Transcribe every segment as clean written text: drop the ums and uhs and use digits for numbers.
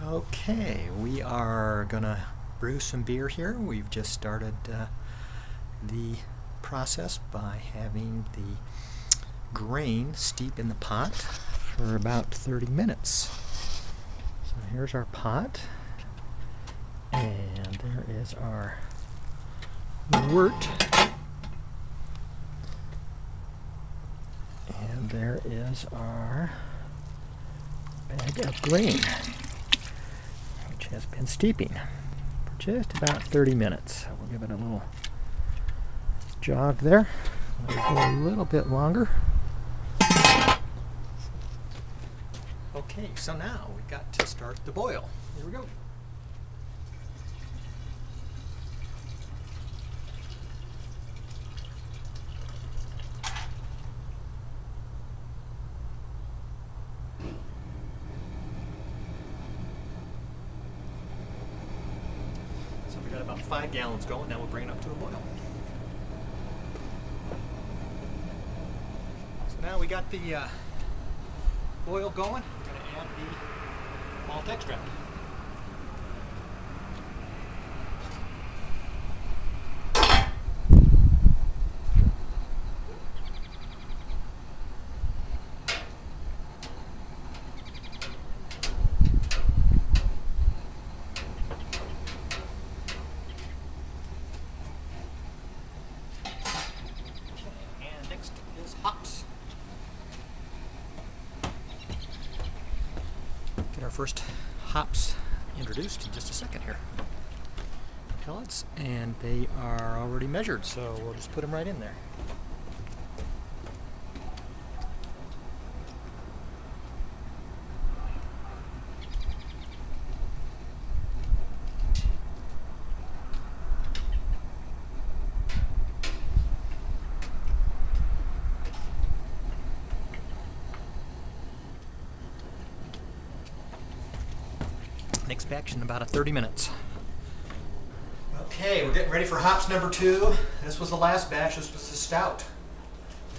Okay, we are gonna brew some beer here. We've just started the process by having the grain steep in the pot for about 30 minutes. So here's our pot, and there is our wort, and there is our bag of grain, which has been steeping for just about 30 minutes. So we'll give it a little jog there. Let it go a little bit longer. Okay, so now we've got to start the boil. Here we go. So we got about 5 gallons going. Now we'll bring it up to a boil. So now we got the boil going. We're going to add the malt extract. Hops. Get our first hops introduced in just a second here. Pellets, and they are already measured, so we'll just put them right in there. Next batch in about 30 minutes. Okay, we're getting ready for hops number 2. This was the last batch. This was the stout.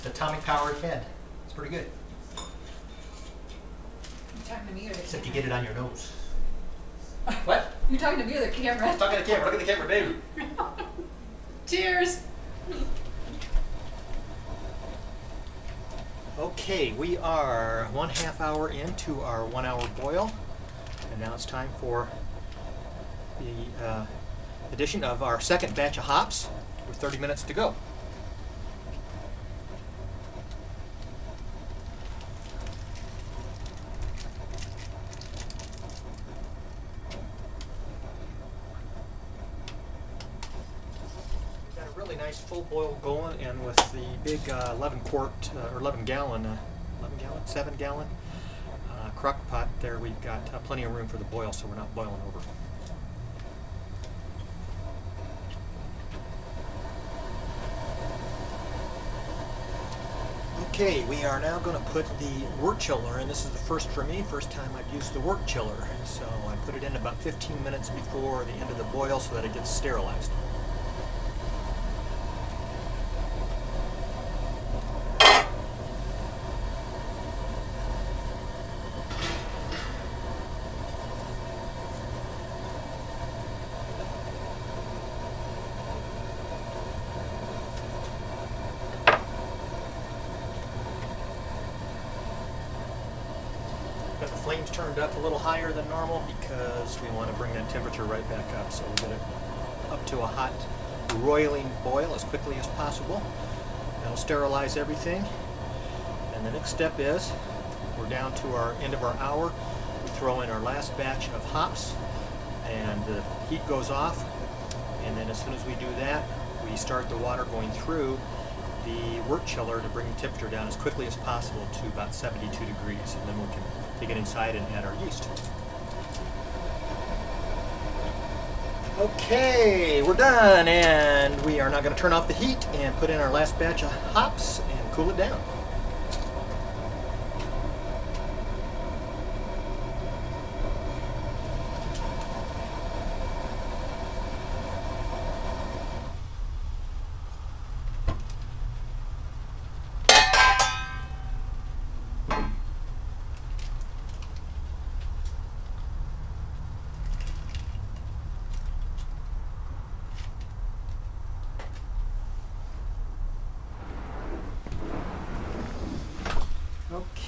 The atomic powered head. It's pretty good. You talking to me or the Except camera? you get it on your nose. What? You talking to me or the camera? I'm talking to the camera. Look at the camera, baby. Cheers. Okay, we are 1/2 hour into our 1 hour boil. And now it's time for the addition of our second batch of hops with 30 minutes to go. We've got a really nice full boil going, and with the big 11 gallon, 7 gallon crock pot there, we've got plenty of room for the boil, so we're not boiling over. Okay, we are now going to put the wort chiller in. This is the first for me, first time I've used the wort chiller. So I put it in about 15 minutes before the end of the boil so that it gets sterilized. Got the flames turned up a little higher than normal because we want to bring that temperature right back up, so we'll get it up to a hot roiling boil as quickly as possible. That'll sterilize everything. And the next step is we're down to our end of our hour. We throw in our last batch of hops and the heat goes off, and then as soon as we do that, we start the water going through the wort chiller to bring the temperature down as quickly as possible to about 72 degrees, and then we can take it inside and add our yeast. Okay, we're done, and we are now going to turn off the heat and put in our last batch of hops and cool it down.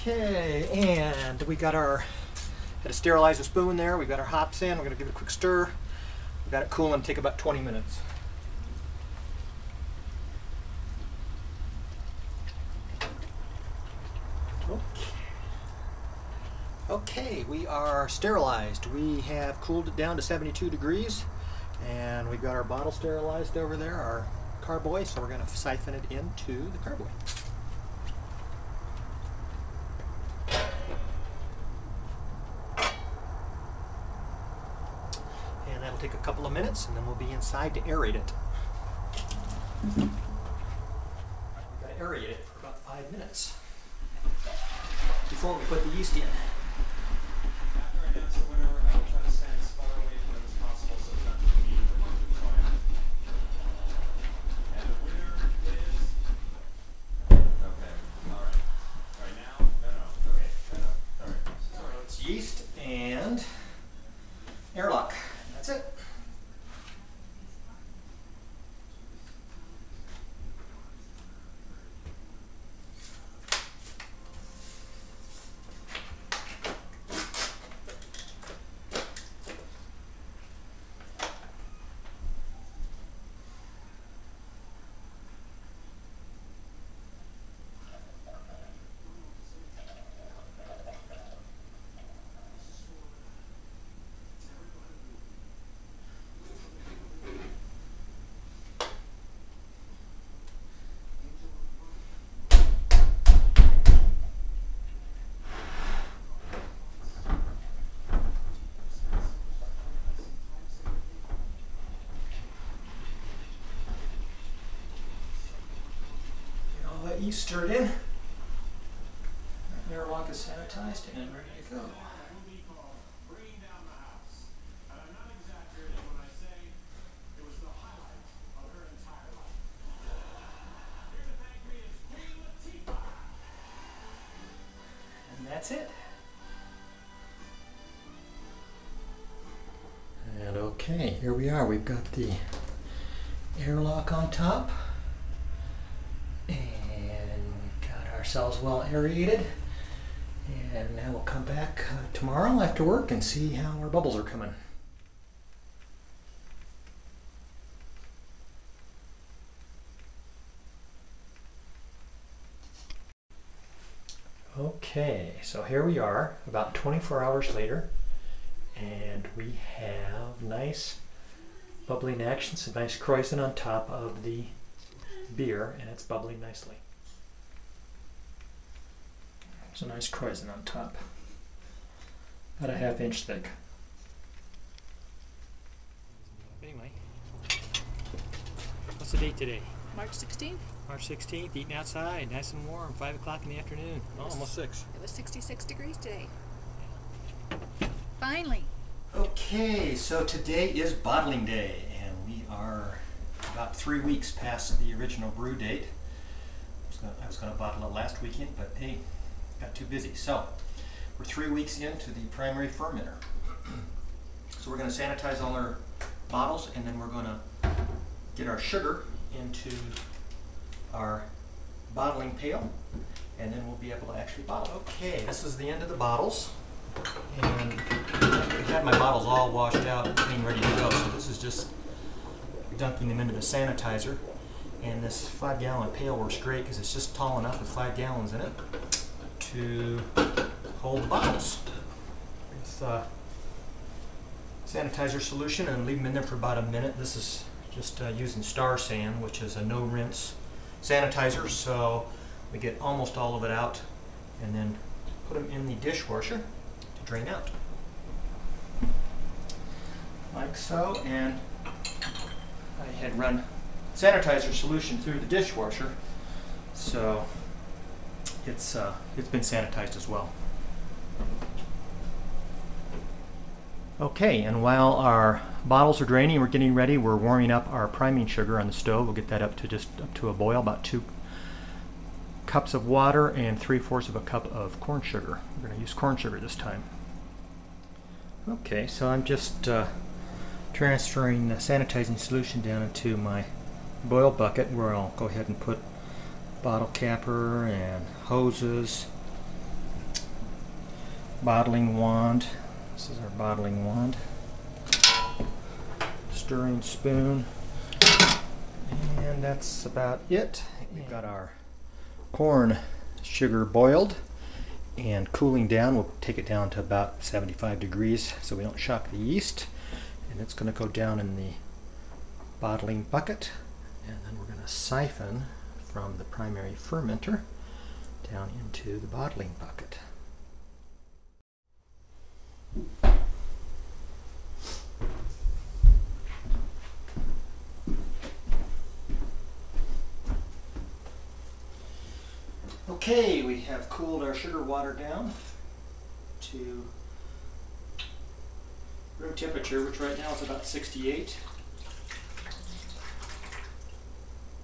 Okay, and we got our, had to sterilize the spoon there. We've got our hops in. We're going to give it a quick stir. We got it cooling, take about 20 minutes. Okay, we are sterilized. We have cooled it down to 72 degrees, and we've got our bottle sterilized over there, our carboy, so we're going to siphon it into the carboy. And that'll take a couple of minutes, and then we'll be inside to aerate it. We've got to aerate it for about 5 minutes before we put the yeast in. Yeast and airlock. That's it. Yeast stirred in. Our airlock is sanitized and ready to go. And that's it. And okay, here we are. We've got the airlock on top. Ourselves well aerated, and now we'll come back tomorrow after work and see how our bubbles are coming. Okay, so here we are about 24 hours later, and we have nice bubbling action, some nice kreuzen on top of the beer, and it's bubbling nicely. It's a nice kreuzen on top, about a ½ inch thick. Anyway, what's the date today? March 16th. March 16th, eating outside, nice and warm, 5 o'clock in the afternoon. Oh, almost 6. It was 66 degrees today. Finally. Okay, so today is bottling day, and we are about 3 weeks past the original brew date. I was going to bottle it last weekend, but hey, got too busy. So we're 3 weeks into the primary fermenter. So we're going to sanitize all our bottles, and then we're going to get our sugar into our bottling pail, and then we'll be able to actually bottle. Okay, this is the end of the bottles, and I've had my bottles all washed out, clean, ready to go. So this is just dunking them into the sanitizer, and this 5-gallon pail works great because it's just tall enough with 5 gallons in it to hold the bottles. With sanitizer solution, and leave them in there for about a minute. This is just using Star San, which is a no rinse sanitizer, so we get almost all of it out, and then put them in the dishwasher to drain out. Like so, and I had run sanitizer solution through the dishwasher, so it's been sanitized as well. Okay, and while our bottles are draining, we're getting ready, we're warming up our priming sugar on the stove. We'll get that up to a boil, about 2 cups of water and 3/4 of a cup of corn sugar. We're going to use corn sugar this time. Okay, so I'm just transferring the sanitizing solution down into my boil bucket, where I'll go ahead and put bottle capper and hoses bottling wand. This is our bottling wand. Stirring spoon. And that's about it. We've got our corn sugar boiled and cooling down. We'll take it down to about 75 degrees so we don't shock the yeast. And it's going to go down in the bottling bucket. And then we're going to siphon from the primary fermenter down into the bottling bucket. Okay, we have cooled our sugar water down to room temperature, which right now is about 68.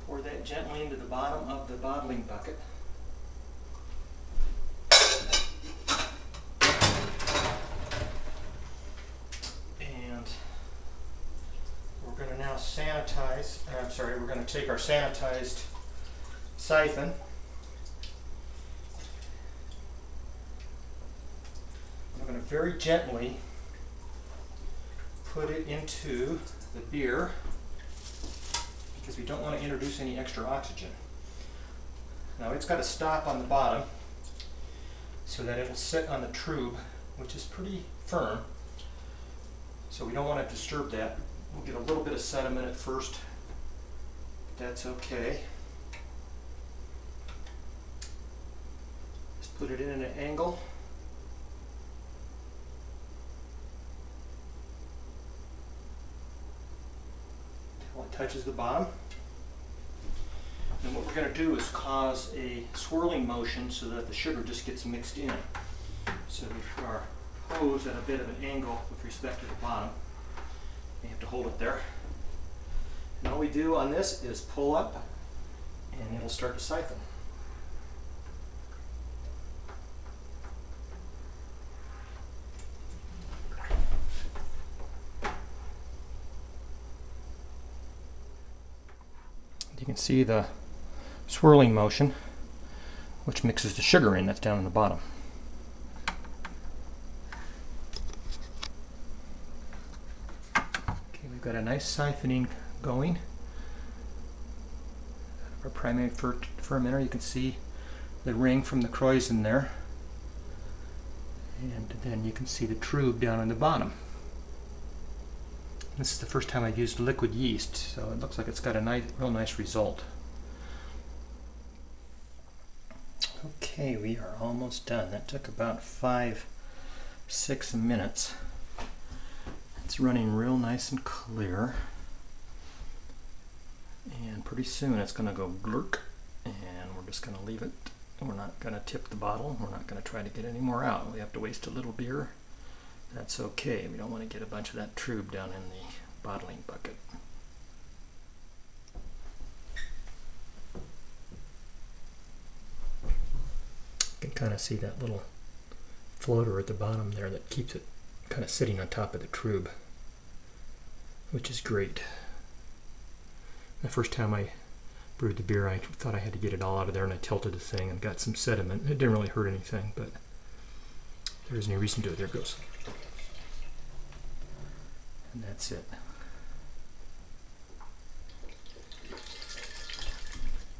Pour that gently into the bottom of the bottling bucket. And we're going to now sanitize, we're going to take our sanitized siphon. I'm going to very gently put it into the beer because we don't want to introduce any extra oxygen. Now it's got to stop on the bottom so that it will sit on the tube, which is pretty firm. So we don't want to disturb that. We'll get a little bit of sediment at first. That's okay. Just put it in an angle. It touches the bottom. And what we're going to do is cause a swirling motion so that the sugar just gets mixed in. So we our hose at a bit of an angle with respect to the bottom. You have to hold it there. And all we do on this is pull up and it'll start to siphon. You can see the swirling motion, which mixes the sugar in that's down in the bottom. Okay, we've got a nice siphoning going. Our primary fermenter, you can see the ring from the kreuzen there. And then you can see the tube down in the bottom. This is the first time I've used liquid yeast, so it looks like it's got a real nice result. Okay, we are almost done. That took about 5-6 minutes. It's running real nice and clear. And pretty soon it's going to go glurk, and we're just going to leave it. We're not going to tip the bottle. We're not going to try to get any more out. We have to waste a little beer. That's okay. We don't want to get a bunch of that tube down in the bottling bucket. You can kind of see that little floater at the bottom there that keeps it kind of sitting on top of the tube, which is great. The first time I brewed the beer, I thought I had to get it all out of there, and I tilted the thing and got some sediment. It didn't really hurt anything, but there isn't any reason to do it. There it goes. And that's it.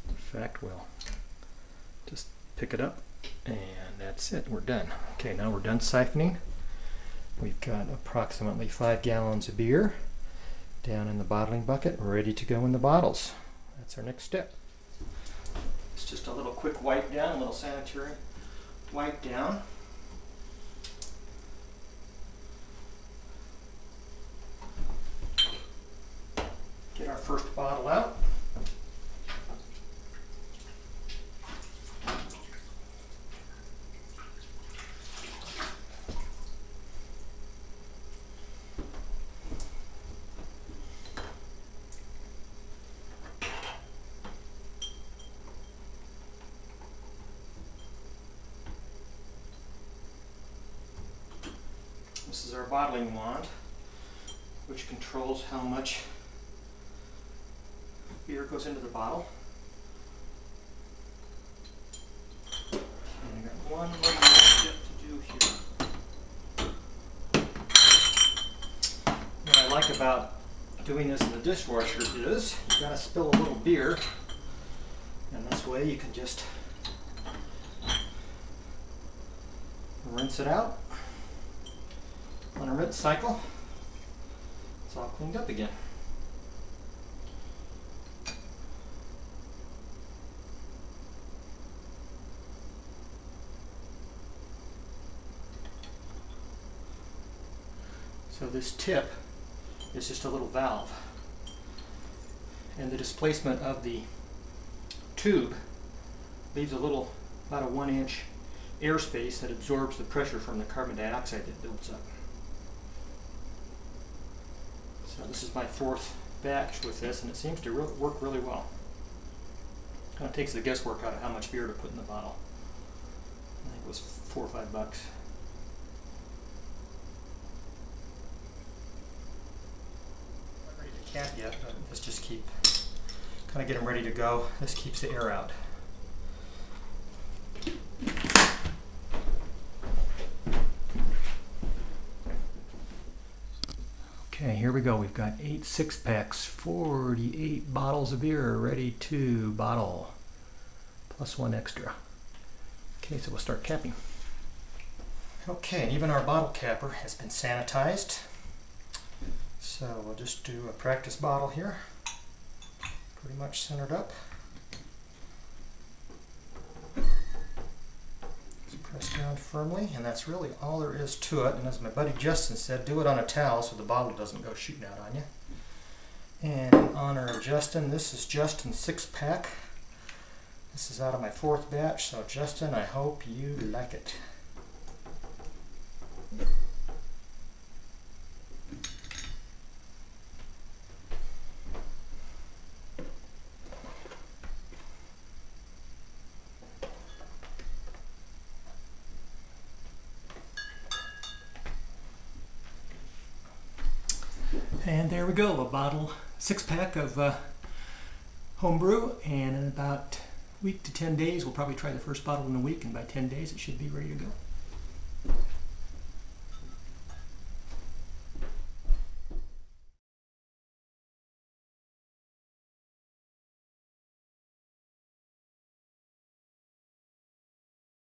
In fact, we'll just pick it up, and that's it. We're done. Okay, now we're done siphoning. We've got approximately 5 gallons of beer down in the bottling bucket, ready to go in the bottles. That's our next step. It's just a little quick wipe down, a little sanitary wipe down. Get our first bottle out. This is our bottling wand, which controls how much beer goes into the bottle. And I got one little step to do here. like about doing this in the dishwasher is you gotta spill a little beer, and this way you can just rinse it out on a rinse cycle. It's all cleaned up again. So this tip is just a little valve, and the displacement of the tube leaves a little, about a 1-inch airspace that absorbs the pressure from the carbon dioxide that builds up. So this is my 4th batch with this, and it seems to work really well. Kind of takes the guesswork out of how much beer to put in the bottle. I think it was $4 or $5. Not ready to cap yet, but let's just keep kind of get them ready to go. This keeps the air out. Okay, here we go. We've got 8 6-packs, 48 bottles of beer ready to bottle, plus 1 extra. Okay, so we'll start capping. Okay, and even our bottle capper has been sanitized. So we'll just do a practice bottle here, pretty much centered up. Press down firmly, and that's really all there is to it. And as my buddy Justin said, do it on a towel so the bottle doesn't go shooting out on you. And in honor of Justin, this is Justin's 6-pack. This is out of my 4th batch, so Justin, I hope you like it. And there we go, a bottle, 6-pack of homebrew, and in about a week to 10 days, we'll probably try the first bottle in a week, and by 10 days it should be ready to go.